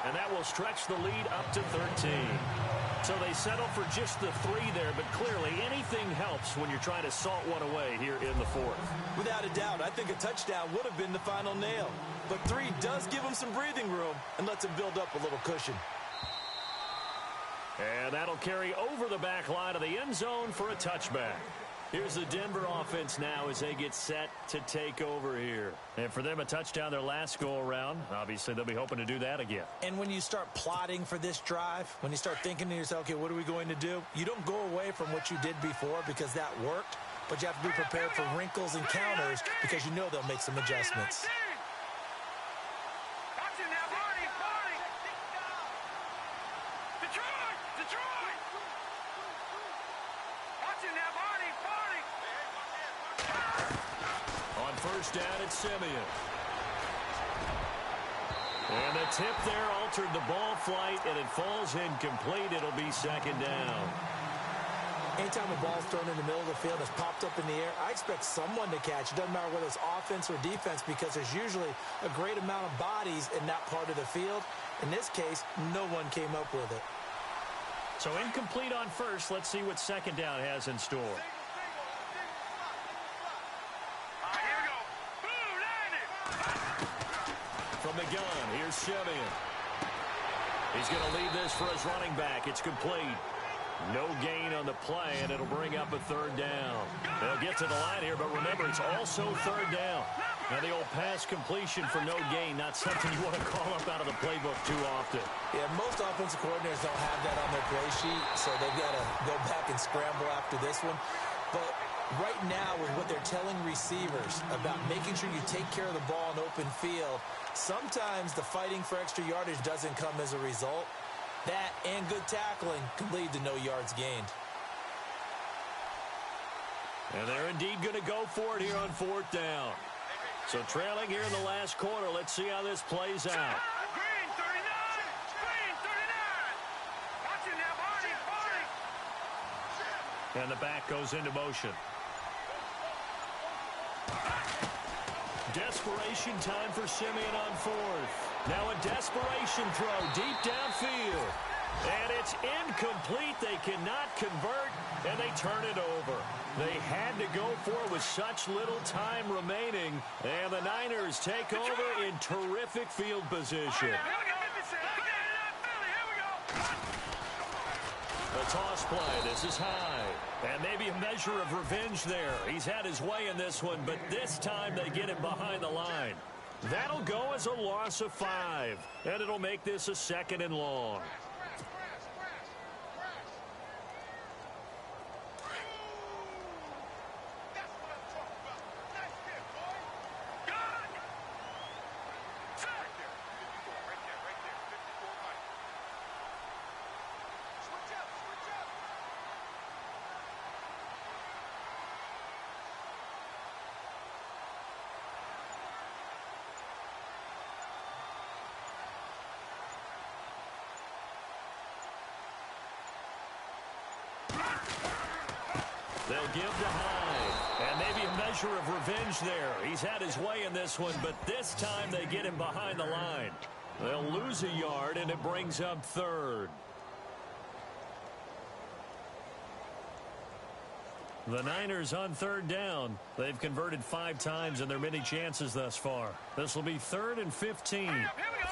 And that will stretch the lead up to 13. So they settle for just the 3 there, but clearly anything helps when you're trying to salt one away here in the 4th. Without a doubt, I think a touchdown would have been the final nail. But 3 does give them some breathing room and lets them build up a little cushion. And that'll carry over the back line of the end zone for a touchback. Here's the Denver offense now as they get set to take over here. And for them, a touchdown their last go-around. Obviously, they'll be hoping to do that again. And when you start plotting for this drive, when you start thinking to yourself, okay, what are we going to do? You don't go away from what you did before because that worked, but you have to be prepared for wrinkles and counters because you know they'll make some adjustments. Down at Simeon. And the tip there altered the ball flight, and it falls incomplete. It'll be 2nd down. Anytime a ball's thrown in the middle of the field and it's popped up in the air, I expect someone to catch. It doesn't matter whether it's offense or defense because there's usually a great amount of bodies in that part of the field. In this case, no one came up with it. So incomplete on first. Let's see what 2nd down has in store. From the gun, here's Simeon. He's going to leave this for his running back. It's complete. No gain on the play, and it'll bring up a 3rd down. They'll get to the line here, but remember, it's also 3rd down. Now, the old pass completion for no gain, not something you want to call up out of the playbook too often. Yeah, most offensive coordinators don't have that on their play sheet, so they've got to go back and scramble after this one. But right now, with what they're telling receivers about making sure you take care of the ball in open field, sometimes the fighting for extra yardage doesn't come as a result. That and good tackling can lead to no yards gained. And they're indeed going to go for it here on 4th down. So trailing here in the last quarter. Let's see how this plays out. Green 39! Green 39! Watch it now, Barney! Barney! And the back goes into motion. Desperation time for Simeon on 4th. Now a desperation throw deep downfield. And it's incomplete. They cannot convert, and they turn it over. They had to go for it with such little time remaining, and the Niners take over in terrific field position. A toss play. This is high. And maybe a measure of revenge there. He's had his way in this one, but this time they get him behind the line. That'll go as a loss of 5, and it'll make this a 2nd and long. They'll give to Hyde. And maybe a measure of revenge there. He's had his way in this one, but this time they get him behind the line. They'll lose a yard, and it brings up 3rd. The Niners on 3rd down. They've converted 5 times in their many chances thus far. This will be 3rd and 15. Here we go.